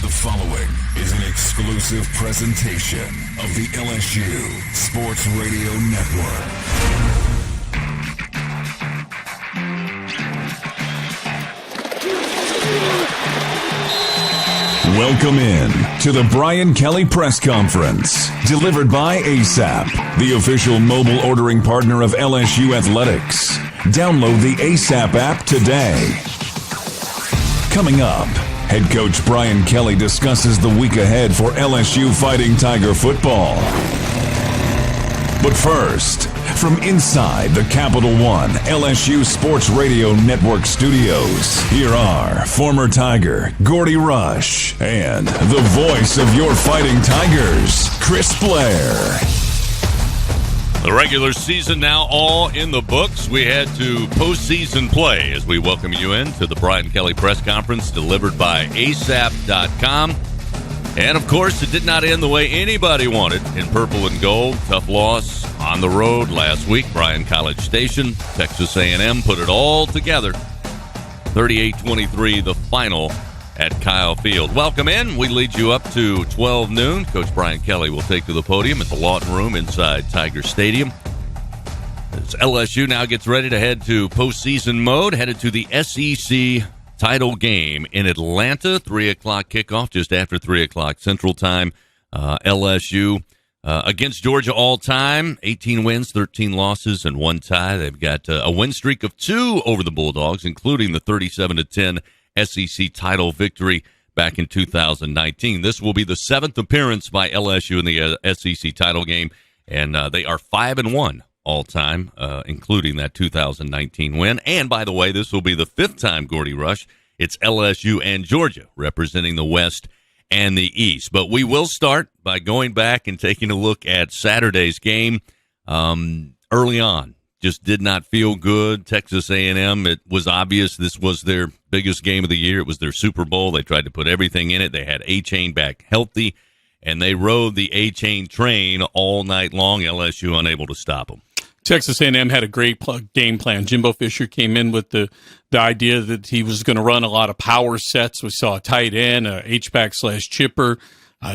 The following is an exclusive presentation of the LSU Sports Radio Network. Welcome in to the Brian Kelly Press Conference, delivered by ASAP, the official mobile ordering partner of LSU Athletics. Download the ASAP app today. Coming up, head coach Brian Kelly discusses the week ahead for LSU Fighting Tiger football. But first, from inside the Capital One LSU Sports Radio Network studios, here are former Tiger Gordy Rush and the voice of your Fighting Tigers, Chris Blair. The regular season now all in the books. We head to postseason play as we welcome you in to the Brian Kelly Press Conference delivered by ASAP.com. And, of course, it did not end the way anybody wanted in purple and gold. Tough loss on the road last week. Bryan College Station, Texas A&M put it all together. 38-23, the final at Kyle Field. Welcome in. We lead you up to 12 noon. Coach Brian Kelly will take to the podium at the Lawton Room inside Tiger Stadium. As LSU now gets ready to head to postseason mode, headed to the SEC title game in Atlanta, 3 o'clock kickoff, just after 3 o'clock Central Time. LSU against Georgia all time, 18 wins, 13 losses, and 1 tie. They've got a win streak of 2 over the Bulldogs, including the 37-10 SEC title victory back in 2019. This will be the 7th appearance by LSU in the SEC title game, and they are 5-1. All time, including that 2019 win. And, by the way, this will be the 5th time, Gordy Rush, it's LSU and Georgia representing the West and the East. But we will start by going back and taking a look at Saturday's game. Early on, just did not feel good. Texas A&M, it was obvious this was their biggest game of the year. It was their Super Bowl. They tried to put everything in it. They had A-Chain back healthy, and they rode the A-Chain train all night long. LSU unable to stop them. Texas A&M had a great game plan. Jimbo Fisher came in with the idea that he was going to run a lot of power sets. We saw a tight end, a H-back / chipper.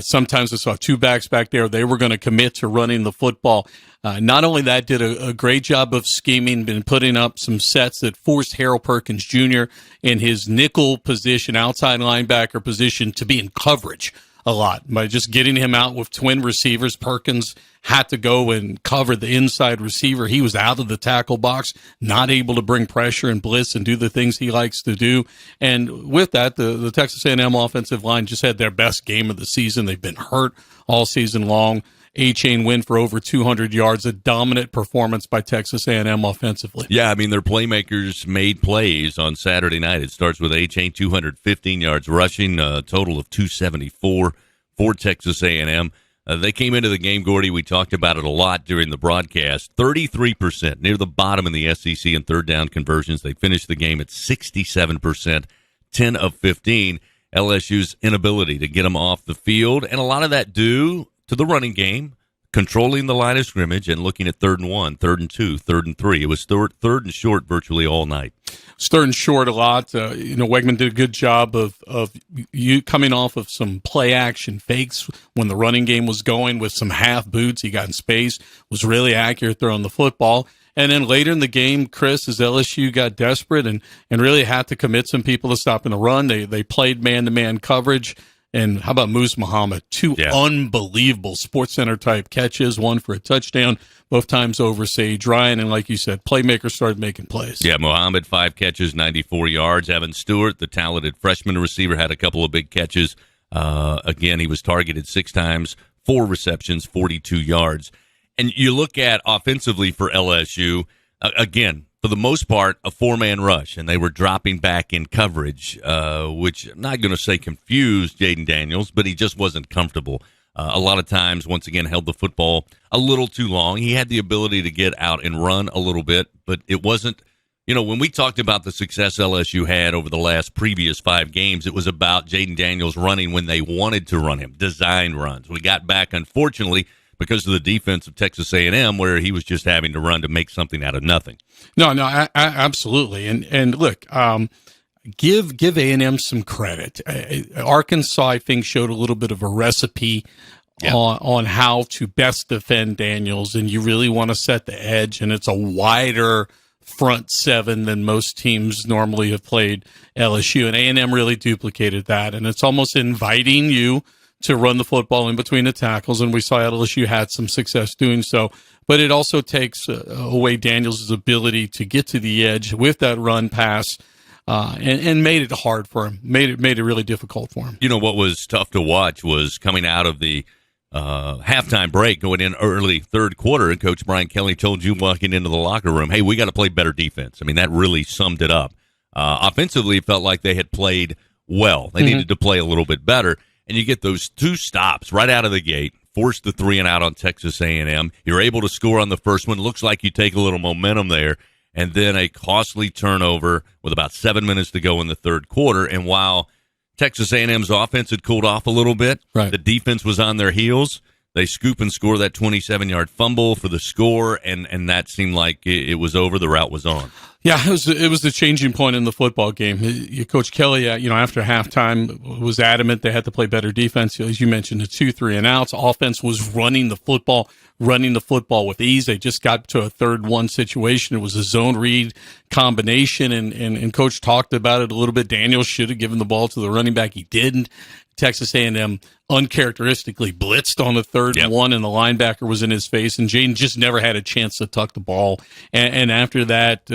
Sometimes we saw 2 backs back there. They were going to commit to running the football. Not only that, did a great job of scheming, been putting up some sets that forced Harold Perkins Jr. in his nickel position, outside linebacker position, to be in coverage a lot. By just getting him out with twin receivers, Perkins had to go and cover the inside receiver. He was out of the tackle box, not able to bring pressure and blitz and do the things he likes to do. And with that, the Texas A&M offensive line just had their best game of the season. They've been hurt all season long. A-Chain win for over 200 yards, a dominant performance by Texas A&M offensively. Yeah, I mean, their playmakers made plays on Saturday night. It starts with A-Chain, 215 yards rushing, a total of 274 for Texas A&M. They came into the game, Gordy, we talked about it a lot during the broadcast, 33%, near the bottom in the SEC in third down conversions. They finished the game at 67%, 10 of 15. LSU's inability to get them off the field, and a lot of that due to the running game, controlling the line of scrimmage, and looking at 3rd and 1, 3rd and 2, 3rd and 3. It was third and short virtually all night. It's 3rd and short a lot. Wegman did a good job of you coming off of some play action fakes when the running game was going with some half boots. He got in space, was really accurate throwing the football. And then later in the game, Chris, as LSU got desperate and really had to commit some people to stopping the run, they played man-to-man coverage. And how about Moose Muhammad? 2 unbelievable SportsCenter type catches, 1 for a touchdown, both times over Sage Ryan. And like you said, playmakers started making plays. Yeah, Muhammad, 5 catches, 94 yards. Evan Stewart, the talented freshman receiver, had a couple of big catches. Again, he was targeted 6 times, 4 receptions, 42 yards. And you look at offensively for LSU, again, for the most part, a 4-man rush, and they were dropping back in coverage, which I'm not going to say confused Jaden Daniels, but he just wasn't comfortable. A lot of times, once again, held the football a little too long. He had the ability to get out and run a little bit, but it wasn't, when we talked about the success LSU had over the last previous 5 games, it was about Jaden Daniels running when they wanted to run him, designed runs. We got back, unfortunately, because of the defense of Texas A&M, where he was just having to run to make something out of nothing. No, absolutely. And look, give A&M some credit. Arkansas, I think, showed a little bit of a recipe on how to best defend Daniels, and you really want to set the edge, and it's a wider front seven than most teams normally have played LSU, and A&M really duplicated that, and it's almost inviting you to run the football in between the tackles, and we saw LSU had some success doing so, but it also takes away Daniels' ability to get to the edge with that run pass, and made it hard for him, made it really difficult for him. You know, what was tough to watch was coming out of the halftime break, going in early third quarter, and Coach Brian Kelly told you walking into the locker room, hey, we got to play better defense. I mean, that really summed it up. Offensively, it felt like they had played well. They needed to play a little bit better, and you get those two stops right out of the gate, force the 3 and out on Texas A&M. You're able to score on the first one. Looks like you take a little momentum there, and then a costly turnover with about 7 minutes to go in the third quarter, and while Texas A&M's offense had cooled off a little bit. Right. The defense was on their heels. They scoop and score that 27-yard fumble for the score, and that seemed like it was over. The route was on. Yeah, it was the changing point in the football game. Coach Kelly, after halftime, was adamant they had to play better defense. As you mentioned, the 2 3 and outs. Offense was running the football with ease. They just got to a 3rd-1 situation. It was a zone read combination, and Coach talked about it a little bit. Daniels should have given the ball to the running back. He didn't. Texas A&M uncharacteristically blitzed on the 3rd and 1, and the linebacker was in his face, and Jaden just never had a chance to tuck the ball. And after that,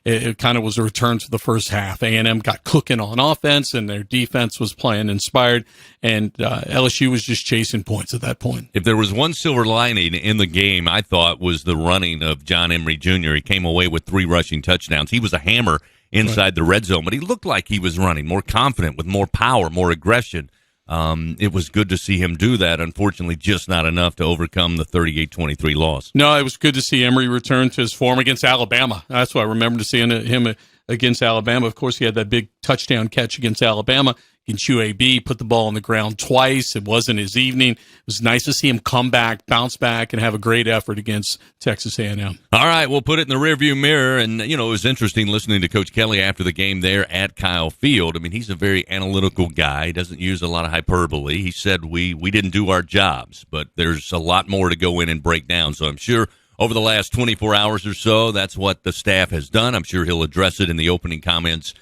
it kind of was a return to the first half. A&M got cooking on offense, and their defense was playing inspired, and LSU was just chasing points at that point. If there was one silver lining in the game, I thought, was the running of John Emery Jr. He came away with 3 rushing touchdowns. He was a hammer inside the red zone, but he looked like he was running more confident, with more power, more aggression. It was good to see him do that. Unfortunately, just not enough to overcome the 38-23 loss. No, it was good to see Emery return to his form against Alabama. That's what I remember seeing him against Alabama. Of course, he had that big touchdown catch against Alabama. Against UAB, put the ball on the ground twice. It wasn't his evening. It was nice to see him come back, bounce back, and have a great effort against Texas A&M. All right, we'll put it in the rearview mirror. And, it was interesting listening to Coach Kelly after the game there at Kyle Field. I mean, he's a very analytical guy. He doesn't use a lot of hyperbole. He said we didn't do our jobs, but there's a lot more to go in and break down. So I'm sure over the last 24 hours or so, that's what the staff has done. I'm sure he'll address it in the opening comments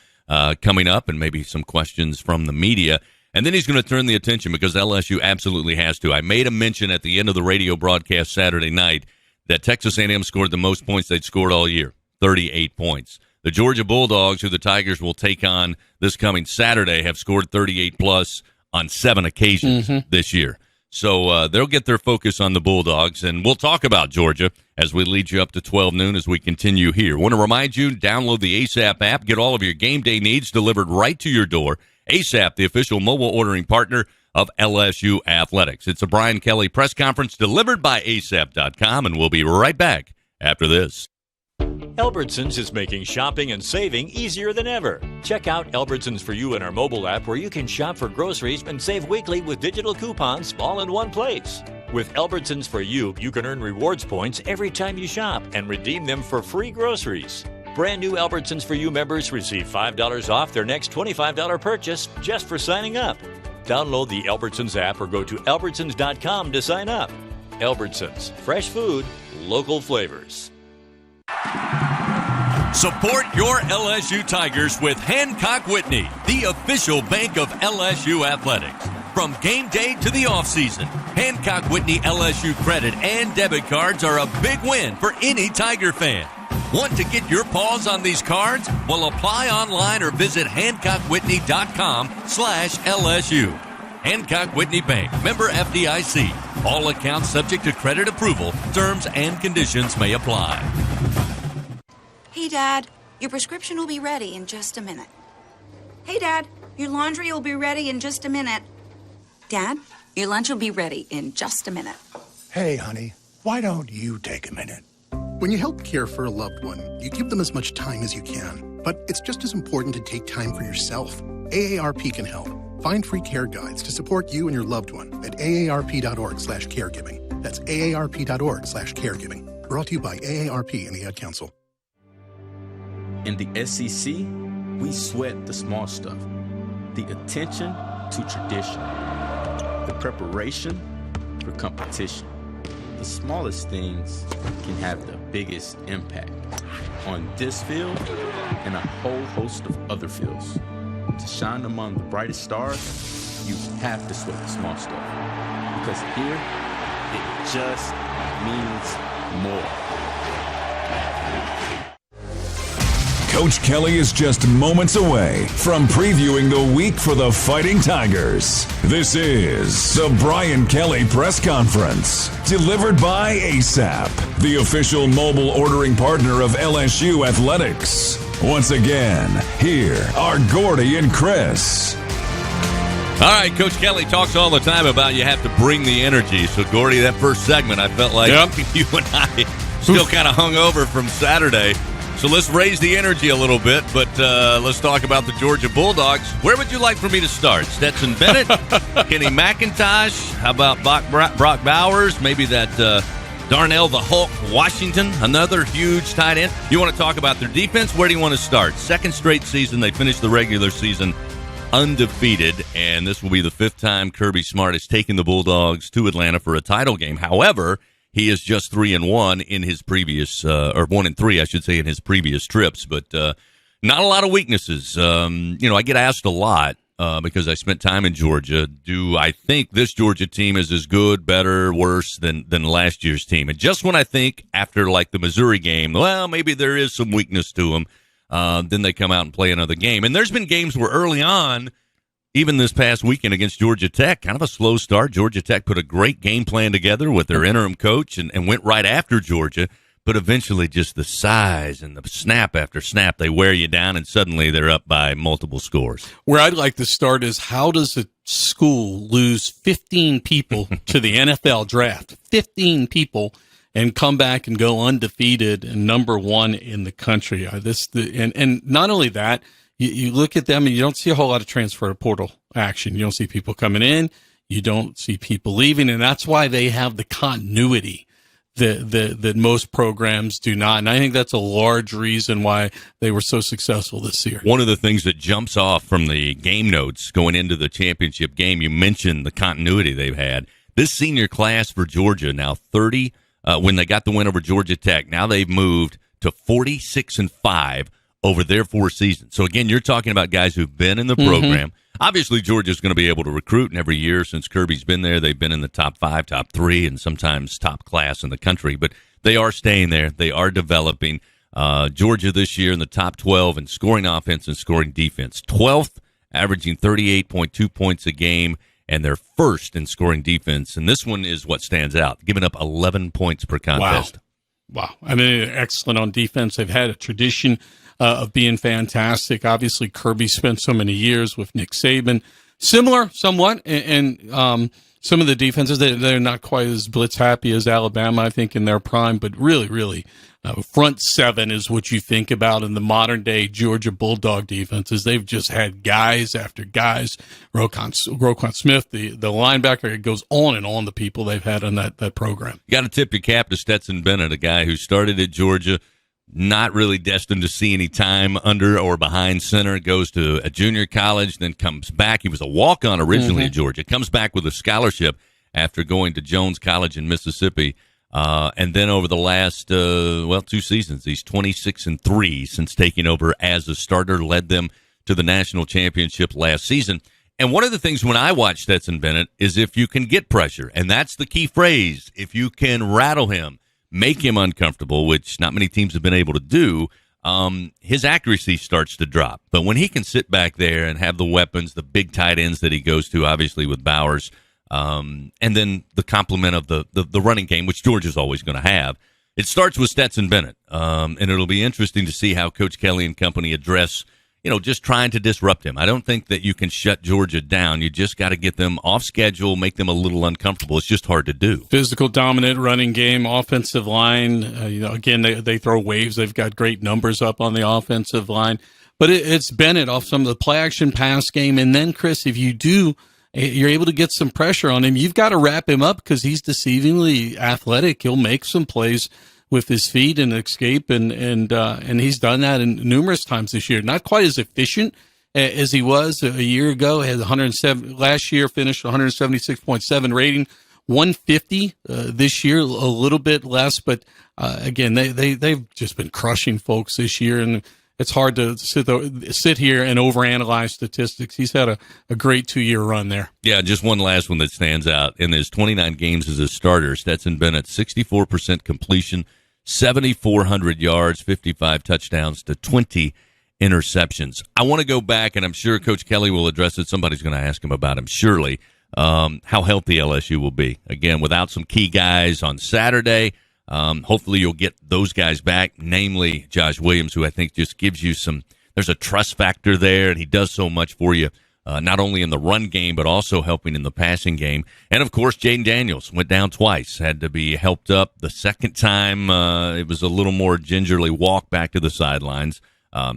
coming up, and maybe some questions from the media. And then he's going to turn the attention, because LSU absolutely has to. I made a mention at the end of the radio broadcast Saturday night that Texas A&M scored the most points they'd scored all year, 38 points. The Georgia Bulldogs, who the Tigers will take on this coming Saturday, have scored 38-plus on 7 occasions this year. So they'll get their focus on the Bulldogs, and we'll talk about Georgia as we lead you up to 12 noon as we continue here. Want to remind you, download the ASAP app. Get all of your game day needs delivered right to your door. ASAP, the official mobile ordering partner of LSU Athletics. It's a Brian Kelly press conference delivered by ASAP.com, and we'll be right back after this. Albertsons is making shopping and saving easier than ever. Check out Albertsons For You in our mobile app, where you can shop for groceries and save weekly with digital coupons all in one place. With Albertsons For You, you can earn rewards points every time you shop and redeem them for free groceries. Brand new Albertsons For You members receive $5 off their next $25 purchase just for signing up. Download the Albertsons app or go to albertsons.com to sign up. Albertsons, fresh food, local flavors. Support your LSU Tigers with Hancock Whitney, the official bank of LSU Athletics. From game day to the offseason, Hancock Whitney LSU credit and debit cards are a big win for any Tiger fan. Want to get your paws on these cards? Well, apply online or visit HancockWhitney.com/LSU. Hancock Whitney Bank, member FDIC. All accounts subject to credit approval. Terms and conditions may apply. Hey, Dad, your prescription will be ready in just a minute. Hey, Dad, your laundry will be ready in just a minute. Dad, your lunch will be ready in just a minute. Hey, honey, why don't you take a minute? When you help care for a loved one, you give them as much time as you can. But it's just as important to take time for yourself. AARP can help. Find free care guides to support you and your loved one at aarp.org/caregiving. That's aarp.org/caregiving. Brought to you by AARP and the Ad Council. In the SEC, We sweat the small stuff, the attention to tradition, the preparation for competition. The smallest things can have the biggest impact on this field and a whole host of other fields. To shine among the brightest stars, you have to sweat the small stuff. Because here, it just means more. Coach Kelly is just moments away from previewing the week for the Fighting Tigers. This is the Brian Kelly Press Conference, delivered by ASAP, the official mobile ordering partner of LSU Athletics. Once again, here are Gordy and Chris. All right, Coach Kelly talks all the time about you have to bring the energy. So, Gordy, that first segment, I felt like you and I still kind of hung over from Saturday. So let's raise the energy a little bit, but let's talk about the Georgia Bulldogs. Where would you like for me to start? Stetson Bennett, Kenny McIntosh, how about Brock Bowers, maybe that Darnell the Hulk Washington, another huge tight end. You want to talk about their defense? Where do you want to start? Second straight season, they finished the regular season undefeated, and this will be the fifth time Kirby Smart has taken the Bulldogs to Atlanta for a title game. However, he is just 3-1 in his previous, or 1-3, I should say, in his previous trips. But not a lot of weaknesses. I get asked a lot because I spent time in Georgia. Do I think this Georgia team is as good, better, worse than last year's team? And just when I think after like the Missouri game, well, maybe there is some weakness to them, then they come out and play another game. And there's been games where early on, even this past weekend against Georgia Tech, kind of a slow start. Georgia Tech put a great game plan together with their interim coach and went right after Georgia. But eventually just the size and the snap after snap, they wear you down, and suddenly they're up by multiple scores. Where I'd like to start is, how does a school lose 15 people to the NFL draft? 15 people and come back and go undefeated and number one in the country. And not only that, you look at them and you don't see a whole lot of transfer portal action. You don't see people coming in. You don't see people leaving. And that's why they have the continuity that most programs do not. And I think that's a large reason why they were so successful this year. One of the things that jumps off from the game notes going into the championship game, you mentioned the continuity they've had. This senior class for Georgia now 30, when they got the win over Georgia Tech, now they've moved to 46-5 over their 4 seasons. So, again, you're talking about guys who've been in the program. Obviously, Georgia's going to be able to recruit, and every year since Kirby's been there, they've been in the top 5, top 3, and sometimes top class in the country. But they are staying there. They are developing. Georgia this year in the top 12 in scoring offense and scoring defense. 12th, averaging 38.2 points a game, and they're first in scoring defense. And this one is what stands out, giving up 11 points per contest. Wow. I mean, excellent on defense. They've had a tradition of being fantastic. Obviously, Kirby spent so many years with Nick Saban. Similar, somewhat, and some of the defenses, they're not quite as blitz happy as Alabama, I think, in their prime, but really, front seven is what you think about in the modern day Georgia Bulldog defenses. They've just had guys after guys. Roquan Smith, the linebacker, it goes on and on, the people they've had on that program. You got to tip your cap to Stetson Bennett, a guy who started at Georgia, not really destined to see any time under or behind center, goes to a junior college, then comes back. He was a walk-on originally at Georgia, comes back with a scholarship after going to Jones College in Mississippi. And then over the last, 2 seasons, he's 26-3 since taking over as a starter, led them to the national championship last season. And one of the things when I watch Stetson Bennett is if you can get pressure, and that's the key phrase, if you can rattle him, make him uncomfortable, which not many teams have been able to do, his accuracy starts to drop. But when he can sit back there and have the weapons, the big tight ends that he goes to, obviously with Bowers, and then the complement of the running game, which Georgia's always going to have, it starts with Stetson Bennett. And it'll be interesting to see how Coach Kelly and company address, just trying to disrupt him. I don't think that you can shut Georgia down. You just got to get them off schedule, make them a little uncomfortable. It's just hard to do. Physical, dominant running game, offensive line. Again, they throw waves. They've got great numbers up on the offensive line. But it's Bennett off some of the play-action pass game. And then, Chris, if you're able to get some pressure on him, you've got to wrap him up because he's deceivingly athletic. He'll make some plays with his feet and escape, and he's done that numerous times this year. Not quite as efficient as he was a year ago. Had 107 last year, finished 176.7 rating, 150 this year, a little bit less, but again, they've just been crushing folks this year, and it's hard to sit here and overanalyze statistics. He's had a great 2-year run there. Yeah, just one last one that stands out. In his 29 games as a starter, Stetson Bennett, 64% completion, 7,400 yards, 55 touchdowns to 20 interceptions. I want to go back, and I'm sure Coach Kelly will address it. Somebody's going to ask him about him, surely, how healthy LSU will be. Again, without some key guys on Saturday, hopefully you'll get those guys back, namely Josh Williams, who I think just gives you there's a trust factor there, and he does so much for you, not only in the run game, but also helping in the passing game. And, of course, Jaden Daniels went down twice, had to be helped up. The second time, it was a little more gingerly walk back to the sidelines.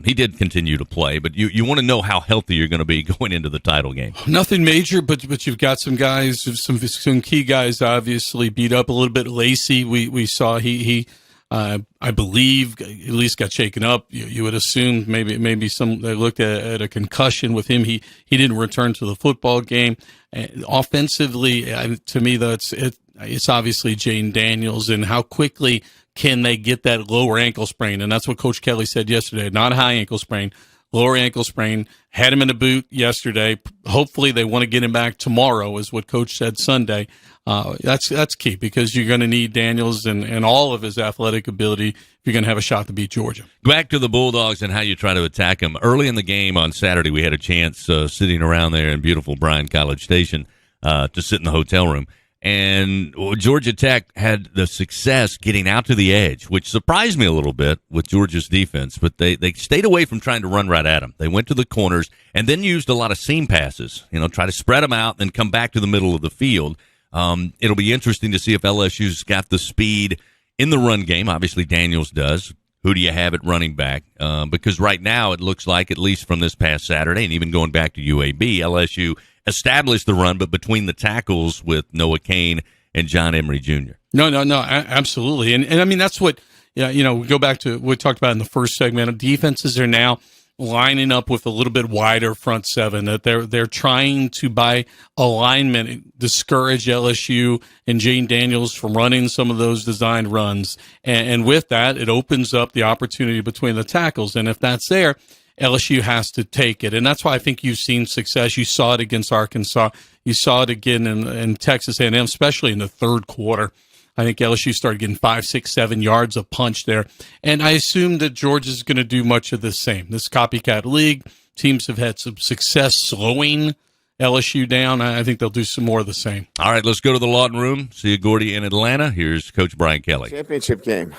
He did continue to play, but you want to know how healthy you're going to be going into the title game. Nothing major, but you've got some guys, some key guys obviously beat up a little bit. Lacey, we saw he I believe at least got shaken up. You would assume maybe they looked at a concussion with him. He didn't return to the football game. Offensively, to me, it's obviously Jane Daniels and how quickly can they get that lower ankle sprain? And that's what Coach Kelly said yesterday. Not a high ankle sprain, lower ankle sprain. Had him in a boot yesterday. Hopefully they want to get him back tomorrow, is what Coach said Sunday. That's key because you're going to need Daniels and all of his athletic ability if you're going to have a shot to beat Georgia. Back to the Bulldogs and how you try to attack them. Early in the game on Saturday, we had a chance sitting around there in beautiful Bryan College Station to sit in the hotel room. And Georgia Tech had the success getting out to the edge, which surprised me a little bit with Georgia's defense. But they stayed away from trying to run right at them. They went to the corners and then used a lot of seam passes, try to spread them out and come back to the middle of the field. It'll be interesting to see if LSU's got the speed in the run game. Obviously, Daniels does. Who do you have at running back? Because right now it looks like, at least from this past Saturday and even going back to UAB, LSU established the run, but between the tackles with Noah Cain and John Emery Jr. No, absolutely. And I mean, that's what, we go back to what we talked about in the first segment. Defenses are now lining up with a little bit wider front seven, that they're trying to, by alignment, discourage LSU and Jane Daniels from running some of those designed runs. And with that, it opens up the opportunity between the tackles. And if that's there, LSU has to take it. And that's why I think you've seen success. You saw it against Arkansas. You saw it again in Texas A&M, especially in the third quarter. I think LSU started getting 5, 6, 7 yards of punch there. And I assume that Georgia's going to do much of the same. This copycat league, teams have had some success slowing LSU down. I think they'll do some more of the same. All right, let's go to the Lawton Room. See you, Gordy, in Atlanta. Here's Coach Brian Kelly. Championship game.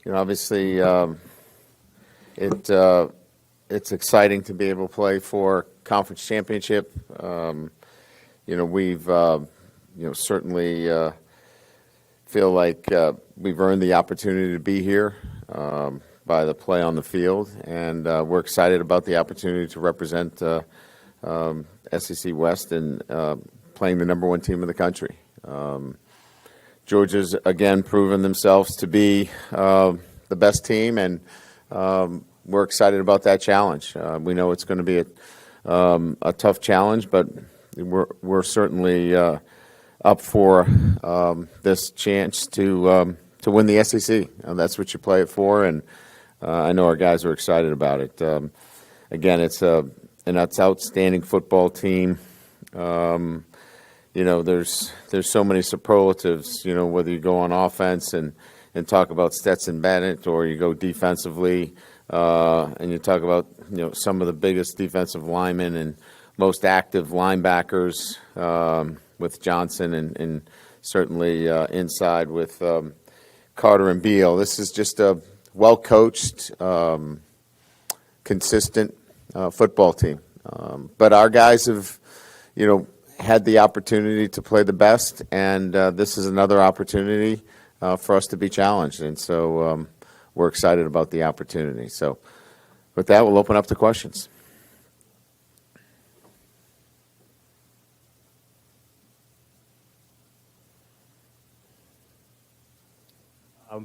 Obviously, it's exciting to be able to play for conference championship. We've certainly feel like we've earned the opportunity to be here by the play on the field, and we're excited about the opportunity to represent SEC West and playing the number one team in the country. Georgia's again proven themselves to be the best team, and we're excited about that challenge. We know it's going to be a tough challenge, but we're certainly up for this chance to win the SEC. That's what you play it for, and I know our guys are excited about it. Again, it's an outstanding football team. There's so many superlatives. Whether you go on offense and talk about Stetson Bennett, or you go defensively and you talk about some of the biggest defensive linemen and most active linebackers with Johnson and certainly inside with Carter and Beal. This is just a well-coached, consistent football team. But our guys have, had the opportunity to play the best, and this is another opportunity for us to be challenged. And so we're excited about the opportunity. So with that, we'll open up to questions.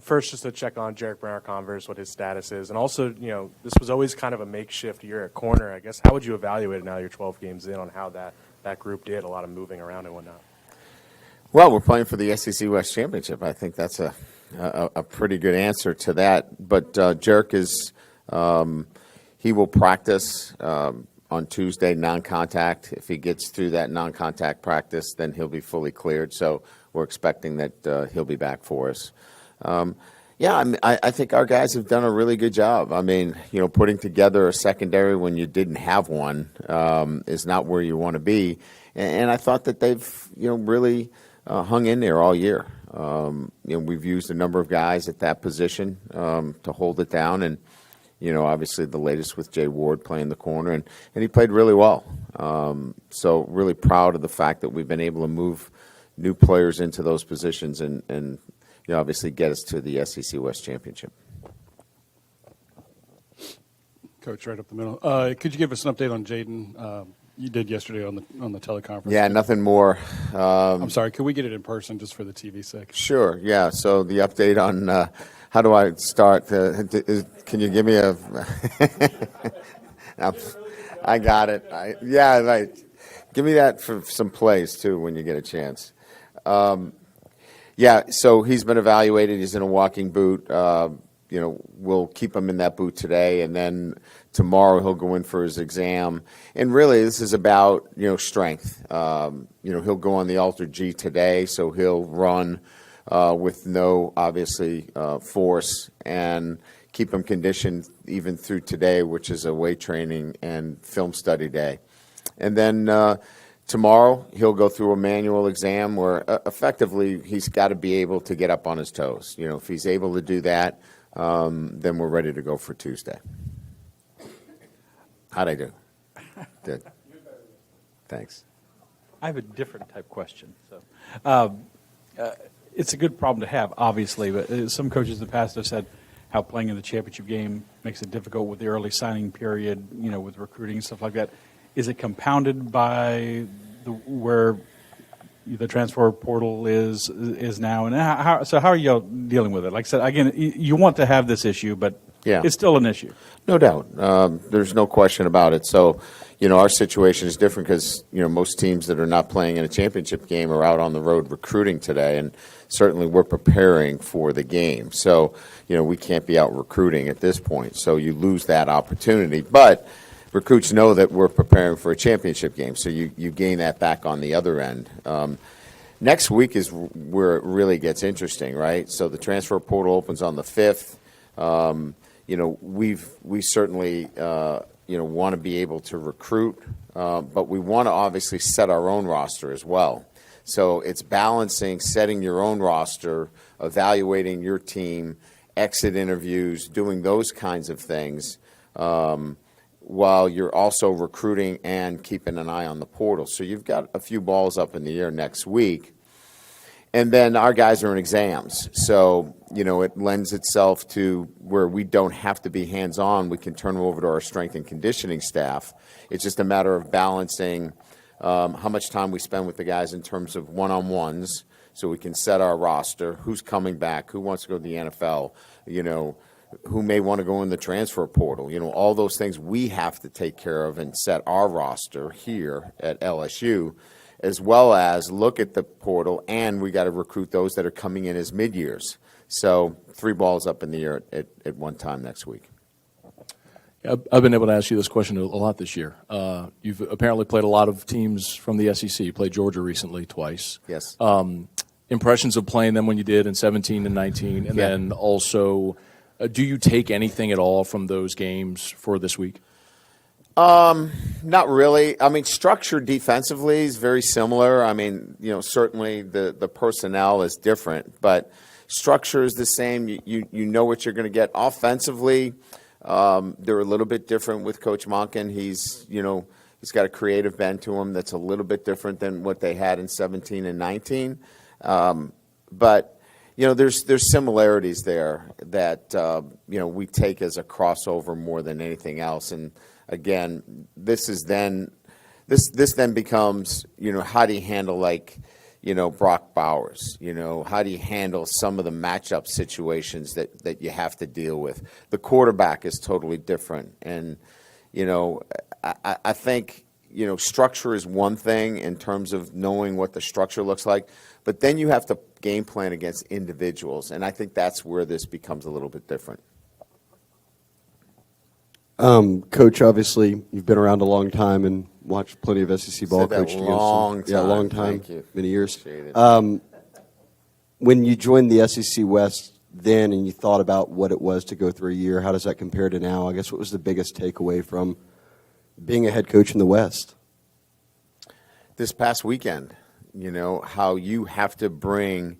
First, just to check on Jarek Brenner Converse, what his status is. And also, this was always kind of a makeshift year at corner. I guess, how would you evaluate it now you're 12 games in on how that group did, a lot of moving around and whatnot? Well, we're playing for the SEC West Championship. I think that's a pretty good answer to that. But Jarek is he will practice on Tuesday, non-contact. If he gets through that non-contact practice, then he'll be fully cleared. So we're expecting that he'll be back for us. I think our guys have done a really good job. I mean, putting together a secondary when you didn't have one is not where you want to be. And I thought that they've, really hung in there all year. We've used a number of guys at that position to hold it down. And, obviously the latest with Jay Ward playing the corner. And he played really well. So really proud of the fact that we've been able to move new players into those positions and obviously get us to the SEC West Championship. Coach, right up the middle. Could you give us an update on Jaden? You did yesterday on the teleconference. Yeah, nothing more. I'm sorry, could we get it in person just for the TV sake? Sure, yeah. So the update on how do I start? Can you give me a I got it. Right. Give me that for some plays, too, when you get a chance. So he's been evaluated. He's in a walking boot. We'll keep him in that boot today, and then tomorrow he'll go in for his exam. And really, this is about, strength. He'll go on the Alter G today, so he'll run with no, obviously, force and keep him conditioned even through today, which is a weight training and film study day. And then tomorrow, he'll go through a manual exam where effectively he's got to be able to get up on his toes. If he's able to do that, then we're ready to go for Tuesday. How'd I do? Good. Thanks. I have a different type question. So, it's a good problem to have, obviously, but some coaches in the past have said how playing in the championship game makes it difficult with the early signing period, with recruiting and stuff like that. Is it compounded by where the transfer portal is now? And how are you dealing with it? Like I said, again, you want to have this issue, but it's still an issue. No doubt. There's no question about it. So, our situation is different because, most teams that are not playing in a championship game are out on the road recruiting today, and certainly we're preparing for the game. So, we can't be out recruiting at this point. So you lose that opportunity. But recruits know that we're preparing for a championship game, so you gain that back on the other end. Next week is where it really gets interesting, right? So the transfer portal opens on the 5th. We certainly want to be able to recruit, but we want to obviously set our own roster as well. So it's balancing setting your own roster, evaluating your team, exit interviews, doing those kinds of things, while you're also recruiting and keeping an eye on the portal. So you've got a few balls up in the air next week. And then our guys are in exams. So, it lends itself to where we don't have to be hands-on. We can turn them over to our strength and conditioning staff. It's just a matter of balancing how much time we spend with the guys in terms of one-on-ones so we can set our roster, who's coming back, who wants to go to the NFL, who may want to go in the transfer portal. All those things we have to take care of and set our roster here at LSU, as well as look at the portal, and we got to recruit those that are coming in as mid-years. So 3 balls up in the air at one time next week. I've been able to ask you this question a lot this year. You've apparently played a lot of teams from the SEC. You played Georgia recently twice. Yes. Impressions of playing them when you did in 17 and 19, and then also do you take anything at all from those games for this week? Not really. I mean, structure defensively is very similar. I mean, certainly the personnel is different, but structure is the same. You know what you're going to get. Offensively, they're a little bit different with Coach Monken. He's got a creative bent to him that's a little bit different than what they had in 17 and 19. But there's similarities there that we take as a crossover more than anything else. And again, this then becomes how do you handle Brock Bowers? How do you handle some of the matchup situations that you have to deal with? The quarterback is totally different. And, I think, structure is one thing in terms of knowing what the structure looks like, but then you have to game plan against individuals. And I think that's where this becomes a little bit different. Coach, obviously, you've been around a long time and watched plenty of SEC ball coaching. Long time. Yeah, long time. Thank you. Many years. Appreciate it. When you joined the SEC West then and you thought about what it was to go through a year, how does that compare to now? I guess what was the biggest takeaway from being a head coach in the West? This past weekend, how you have to bring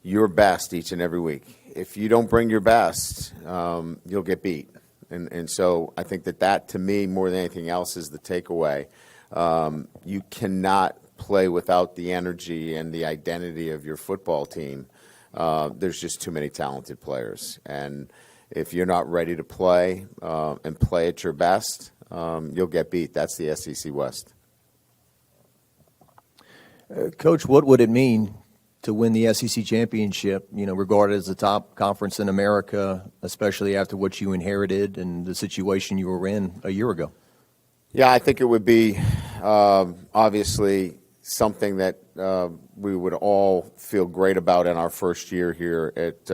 your best each and every week. If you don't bring your best, you'll get beat. And so I think that to me, more than anything else, is the takeaway. You cannot play without the energy and the identity of your football team. There's just too many talented players. And if you're not ready to play and play at your best, you'll get beat. That's the SEC West. Coach, what would it mean to win the SEC championship, regarded as the top conference in America, especially after what you inherited and the situation you were in a year ago? Yeah, I think it would be obviously something that we would all feel great about in our first year here at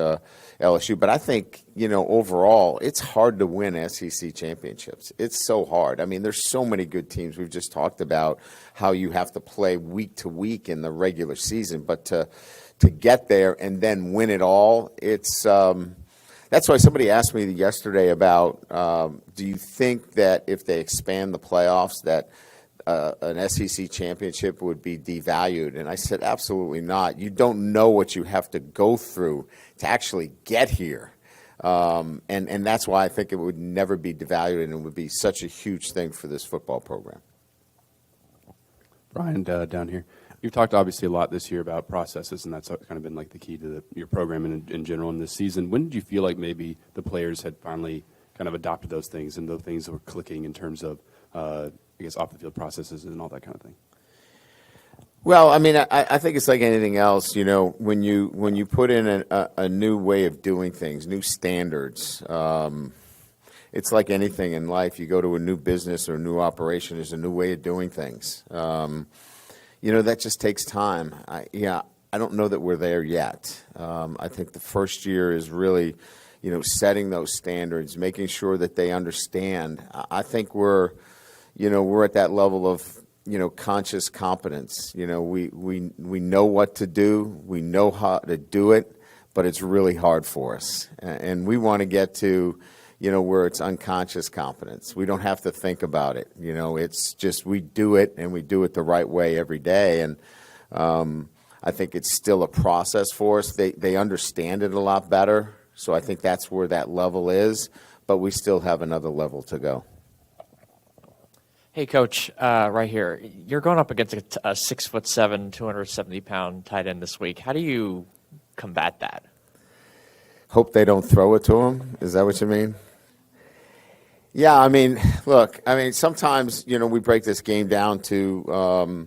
LSU. But I think, overall, it's hard to win SEC championships. It's so hard. I mean, there's so many good teams. We've just talked about how you have to play week to week in the regular season. But to get there and then win it all, it's that's why somebody asked me yesterday about do you think that if they expand the playoffs that an SEC championship would be devalued? And I said, absolutely not. You don't know what you have to go through to actually get here. And that's why I think it would never be devalued, and it would be such a huge thing for this football program. Brian, down here. You've talked obviously a lot this year about processes, and that's kind of been like the key to your program in general in this season. When did you feel like maybe the players had finally kind of adopted those things and the things that were clicking in terms of I guess off the field processes and all that kind of thing? Well, I mean, I think it's like anything else. When you put in a new way of doing things, new standards, it's like anything in life. You go to a new business or a new operation, there's a new way of doing things. That just takes time. I don't know that we're there yet. I think the first year is really, setting those standards, making sure that they understand. I think we're at that level of, conscious competence. We know what to do. We know how to do it, but it's really hard for us. And we want to get to, where it's unconscious competence. We don't have to think about it. It's just we do it, and we do it the right way every day. And I think it's still a process for us. They understand it a lot better. So I think that's where that level is, but we still have another level to go. Hey, Coach, right here. You're going up against a 6'7", 270-pound tight end this week. How do you combat that? Hope they don't throw it to him. Is that what you mean? Yeah, I mean, look, sometimes, we break this game down to,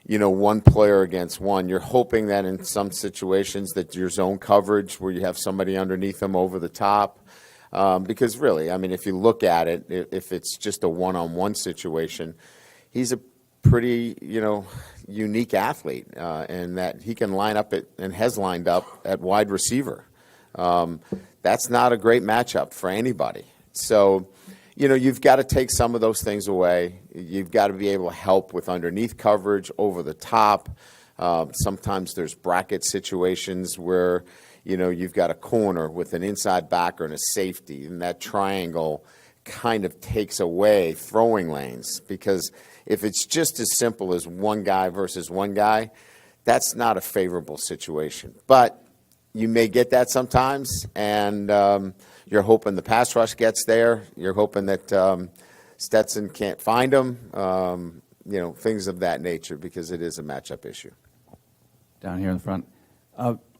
one player against one. You're hoping that in some situations that your zone coverage where you have somebody underneath them over the top. Because really, if you look at it, if it's just a one-on-one situation, he's a pretty, unique athlete, and that he can line up and has lined up at wide receiver. That's not a great matchup for anybody. So, you've got to take some of those things away. You've got to be able to help with underneath coverage, over the top. Sometimes there's bracket situations where you've got a corner with an inside backer and a safety, and that triangle kind of takes away throwing lanes, because if it's just as simple as one guy versus one guy, that's not a favorable situation. But you may get that sometimes, and you're hoping the pass rush gets there. You're hoping that Stetson can't find him, things of that nature, because it is a matchup issue. Down here in the front.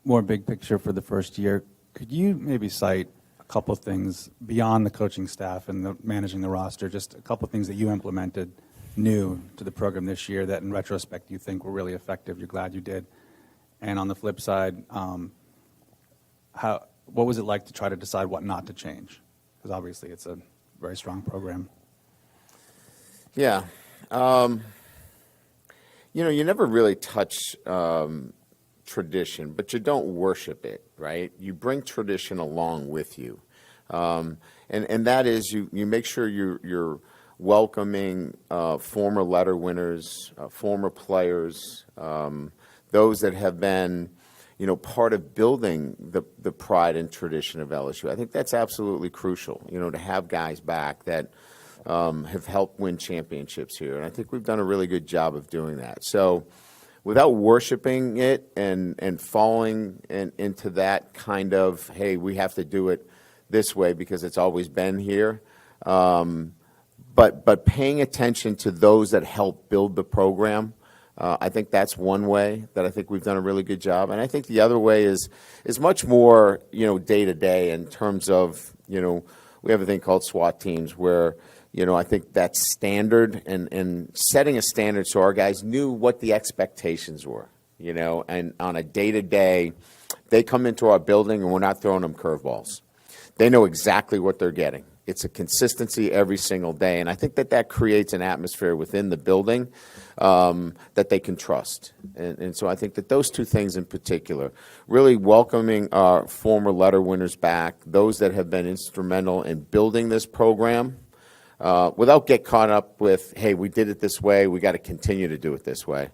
More big picture for the first year, could you maybe cite a couple of things beyond the coaching staff and managing the roster, just a couple of things that you implemented new to the program this year that in retrospect you think were really effective? You're glad you did. And on the flip side, what was it like to try to decide what not to change? Because obviously it's a very strong program. Yeah. You never really touch tradition, but you don't worship it, right? You bring tradition along with you. And that is you make sure you're welcoming former letter winners, former players, those that have been, part of building the pride and tradition of LSU. I think that's absolutely crucial, to have guys back that have helped win championships here. And I think we've done a really good job of doing that. So without worshiping it and falling into that kind of, hey, we have to do it this way because it's always been here, but paying attention to those that help build the program, I think that's one way that I think we've done a really good job. And I think the other way is much more, day to day in terms of, we have a thing called SWAT teams where, I think that's standard and setting a standard so our guys knew what the expectations were, and on a day to day, they come into our building and we're not throwing them curveballs. They know exactly what they're getting. It's a consistency every single day. And I think that creates an atmosphere within the building that they can trust. And so I think that those two things in particular, really welcoming our former letter winners back, those that have been instrumental in building this program, without get caught up with, hey, we did it this way, we got to continue to do it this way.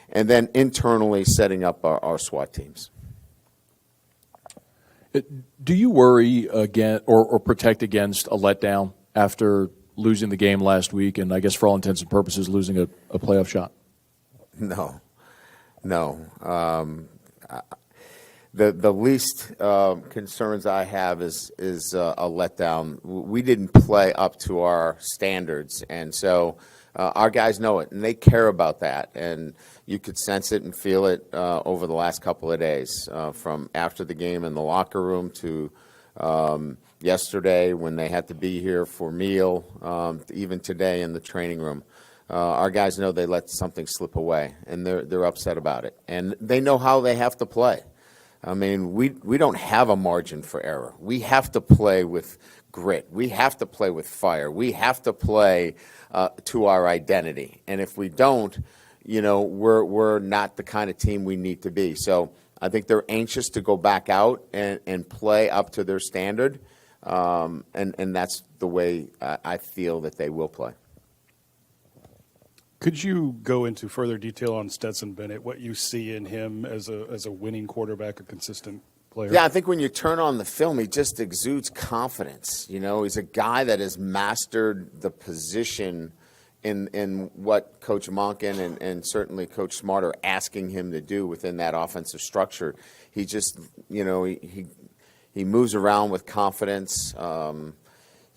And then internally setting up our SWAT teams. Do you worry again or protect against a letdown after losing the game last week and I guess for all intents and purposes losing a playoff shot? No. The least concerns I have is a letdown. We didn't play up to our standards, and so our guys know it, and they care about that. And you could sense it and feel it over the last couple of days, from after the game in the locker room to yesterday when they had to be here for meal, even today in the training room. Our guys know they let something slip away, and they're upset about it. And they know how they have to play. I mean, we don't have a margin for error. We have to play with grit. We have to play with fire. We have to play to our identity. And if we don't, we're not the kind of team we need to be. So I think they're anxious to go back out and play up to their standard, and that's the way I feel that they will play. Could you go into further detail on Stetson Bennett, what you see in him as a winning quarterback, a consistent player? Yeah, I think when you turn on the film, he just exudes confidence. He's a guy that has mastered the position in what Coach Monken and certainly Coach Smart are asking him to do within that offensive structure. He just, he moves around with confidence.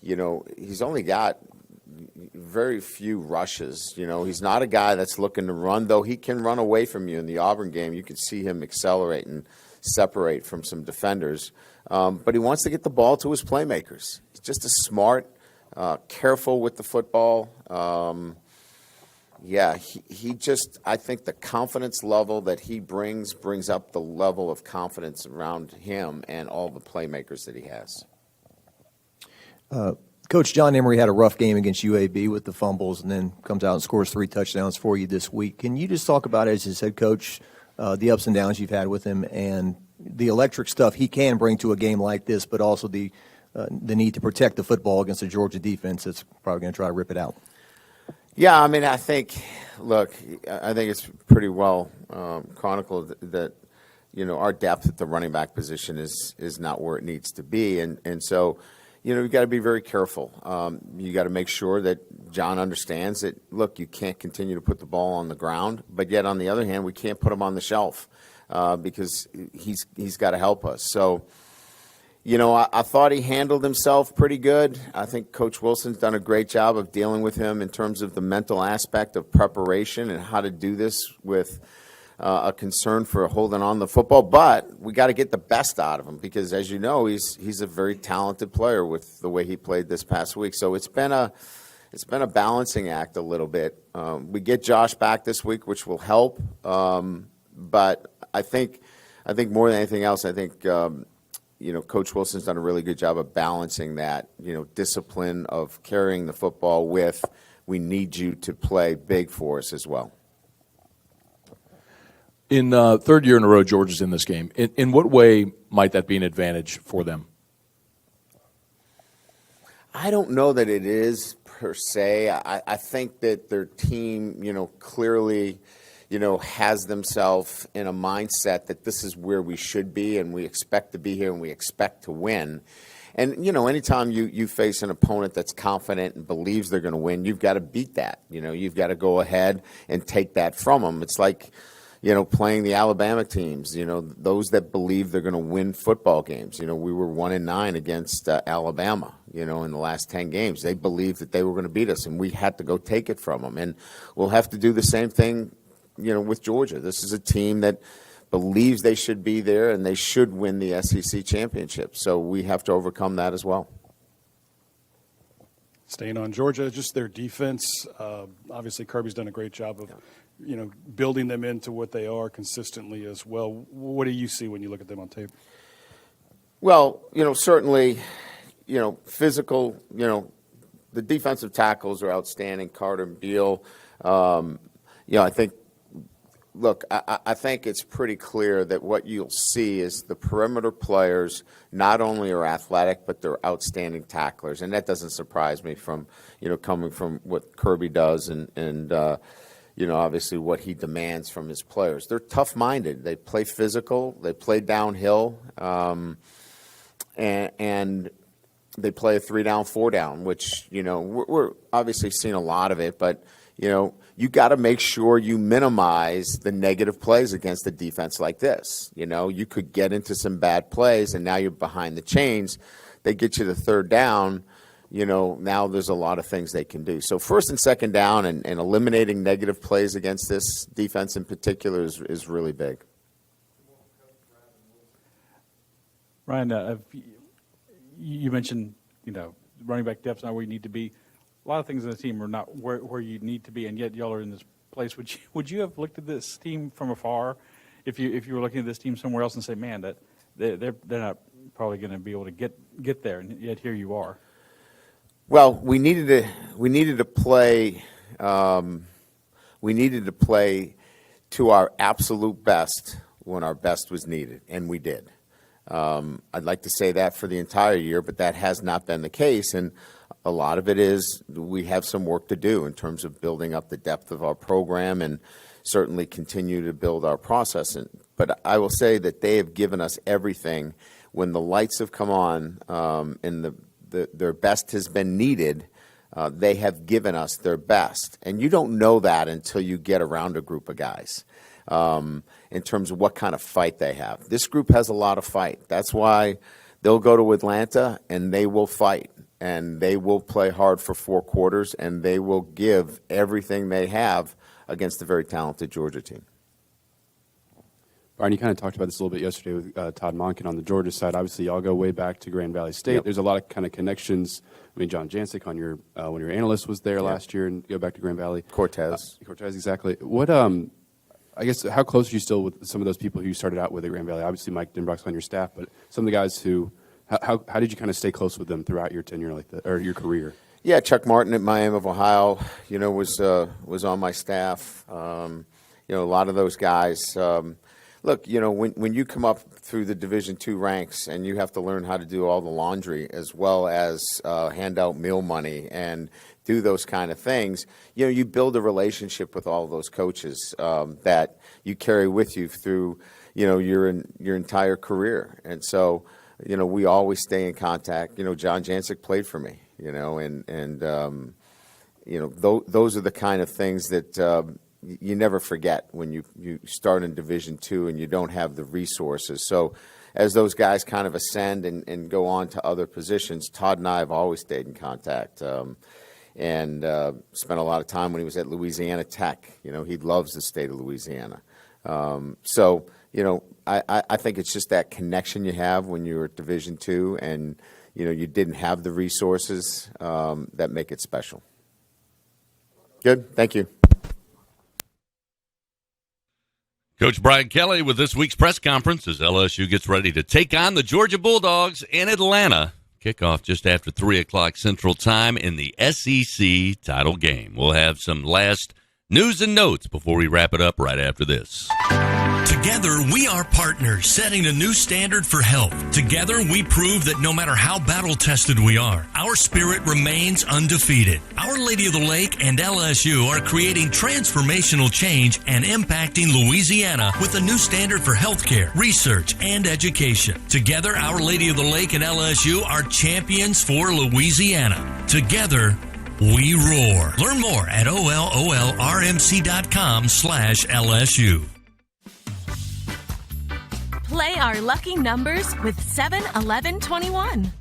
He's only got very few rushes. He's not a guy that's looking to run, though he can run away from you. In the Auburn game, you could see him accelerate and separate from some defenders. But he wants to get the ball to his playmakers. He's just a smart, careful with the football. He just, I think the confidence level that he brings up the level of confidence around him and all the playmakers that he has. Coach John Emery had a rough game against UAB with the fumbles and then comes out and scores 3 touchdowns for you this week. Can you just talk about, as his head coach, the ups and downs you've had with him and the electric stuff he can bring to a game like this, but also the need to protect the football against a Georgia defense that's probably going to try to rip it out? Yeah, I mean, I think it's pretty well chronicled that, our depth at the running back position is not where it needs to be. And so, you've got to be very careful. You got to make sure that John understands that, look, you can't continue to put the ball on the ground, but yet on the other hand, we can't put him on the shelf because he's got to help us. So, I thought he handled himself pretty good. I think Coach Wilson's done a great job of dealing with him in terms of the mental aspect of preparation and how to do this with a concern for holding on the football, but we got to get the best out of him because, as you know, he's a very talented player with the way he played this past week. So it's been a it's been a balancing act a little bit. We get Josh back this week, which will help. But I think more than anything else, I think Coach Wilson's done a really good job of balancing that discipline of carrying the football with we need you to play big for us as well. In third year in a row, Georgia's in this game. In what way might that be an advantage for them? I don't know that it is per se. I think that their team, clearly, has themselves in a mindset that this is where we should be and we expect to be here and we expect to win. And, anytime you face an opponent that's confident and believes they're going to win, you've got to beat that. You've got to go ahead and take that from them. It's like, playing the Alabama teams, those that believe they're going to win football games. We were 1-9 against Alabama, in the last 10 games. They believed that they were going to beat us, and we had to go take it from them. And we'll have to do the same thing, with Georgia. This is a team that believes they should be there, and they should win the SEC championship. So we have to overcome that as well. Staying on Georgia, just their defense. Obviously, Kirby's done a great job of building them into what they are consistently as well. What do you see when you look at them on tape? Well, certainly, physical, the defensive tackles are outstanding. Carter and Beal, I think, look, I think it's pretty clear that what you'll see is the perimeter players not only are athletic, but they're outstanding tacklers. And that doesn't surprise me from, coming from what Kirby does and obviously what he demands from his players. They're tough-minded. They play physical. They play downhill. And they play a 3-down, 4-down, which, we're obviously seeing a lot of it. But, you got to make sure you minimize the negative plays against a defense like this. You could get into some bad plays, and now you're behind the chains. They get you the third down. Now there's a lot of things they can do. So first and second down and eliminating negative plays against this defense in particular is really big. Ryan, you mentioned, running back depth's not where you need to be. A lot of things in the team are not where you need to be, and yet y'all are in this place. Would you have looked at this team from afar if you were looking at this team somewhere else and say, man, that they're not probably going to be able to get there, and yet here you are? Well, we needed to play to our absolute best when our best was needed, and we did. I'd like to say that for the entire year, but that has not been the case, and a lot of it is we have some work to do in terms of building up the depth of our program and certainly continue to build our process. But I will say that they have given us everything. When the lights have come on and their best has been needed, they have given us their best. And you don't know that until you get around a group of guys in terms of what kind of fight they have. This group has a lot of fight. That's why they'll go to Atlanta and they will fight. And they will play hard for 4 quarters, and they will give everything they have against a very talented Georgia team. Brian, you kind of talked about this a little bit yesterday with Todd Monken on the Georgia side. Obviously, y'all go way back to Grand Valley State. Yep. There's a lot of kind of connections. I mean, John Jancic on your when your analyst was there last year, and go back to Grand Valley. Cortez, exactly. What I guess how close are you still with some of those people who you started out with at Grand Valley? Obviously, Mike Denbrock's on your staff, but some of the guys who. How did you kind of stay close with them throughout your tenure or your career? Yeah, Chuck Martin at Miami of Ohio, was on my staff. A lot of those guys. Look, when you come up through the Division II ranks and you have to learn how to do all the laundry as well as hand out meal money and do those kind of things, you build a relationship with all those coaches that you carry with you through, your entire career, and so. We always stay in contact. John Jancic played for me, and those are the kind of things that you never forget when you start in Division II and you don't have the resources. So as those guys kind of ascend and go on to other positions, Todd and I have always stayed in contact and spent a lot of time when he was at Louisiana Tech. He loves the state of Louisiana. I think it's just that connection you have when you're at Division II and, you didn't have the resources that make it special. Good. Thank you. Coach Brian Kelly with this week's press conference as LSU gets ready to take on the Georgia Bulldogs in Atlanta. Kickoff just after 3 o'clock Central Time in the SEC title game. We'll have some last news and notes before we wrap it up right after this. Together, we are partners, setting a new standard for health. Together, we prove that no matter how battle-tested we are, our spirit remains undefeated. Our Lady of the Lake and LSU are creating transformational change and impacting Louisiana with a new standard for healthcare, research, and education. Together, Our Lady of the Lake and LSU are champions for Louisiana. Together, we roar. Learn more at ololrmc.com/LSU. Play our lucky numbers with 7-11-21.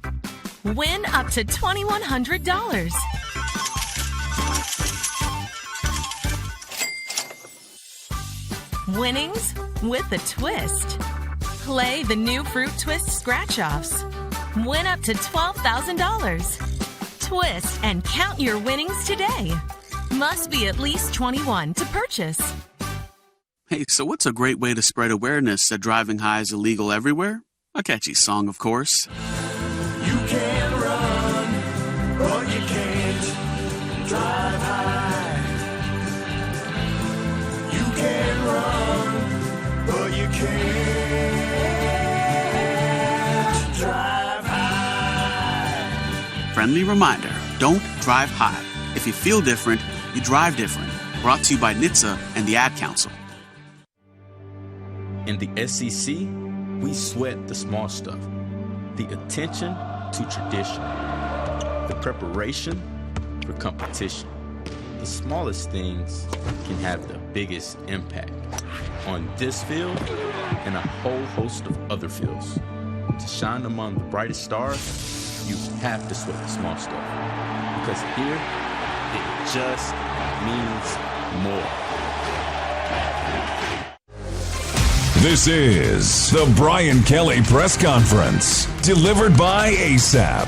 Win up to $2,100. Winnings with a twist. Play the new Fruit Twist Scratch-Offs. Win up to $12,000. Twist and count your winnings today. Must be at least 21 to purchase. Hey, so what's a great way to spread awareness that driving high is illegal everywhere? A catchy song, of course. You can run, but you can't drive high. You can run, but you can't drive high. Friendly reminder, don't drive high. If you feel different, you drive different. Brought to you by NHTSA and the Ad Council. In the SEC, we sweat the small stuff. The attention to tradition. The preparation for competition. The smallest things can have the biggest impact on this field and a whole host of other fields. To shine among the brightest stars, you have to sweat the small stuff. Because here, it just means more. This is the Brian Kelly Press Conference, delivered by ASAP.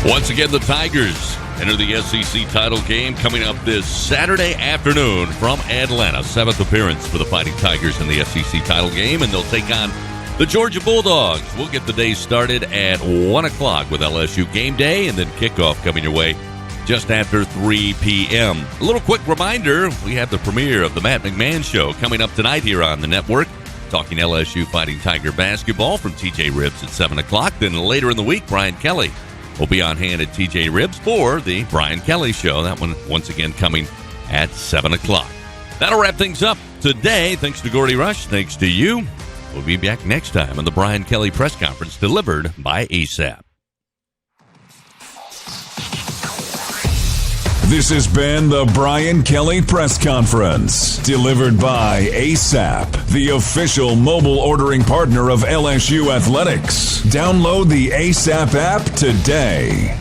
Once again, the Tigers enter the SEC title game coming up this Saturday afternoon from Atlanta. 7th appearance for the Fighting Tigers in the SEC title game, and they'll take on the Georgia Bulldogs. We'll get the day started at 1 o'clock with LSU game day, and then kickoff coming your way just after 3 p.m. A little quick reminder, we have the premiere of the Matt McMahon Show coming up tonight here on the network, talking LSU Fighting Tiger basketball from TJ Ribbs at 7 o'clock. Then later in the week, Brian Kelly will be on hand at TJ Ribbs for the Brian Kelly Show. That one, once again, coming at 7 o'clock. That'll wrap things up today. Thanks to Gordy Rush. Thanks to you. We'll be back next time on the Brian Kelly Press Conference, delivered by ASAP. This has been the Brian Kelly Press Conference, delivered by ASAP, the official mobile ordering partner of LSU Athletics. Download the ASAP app today.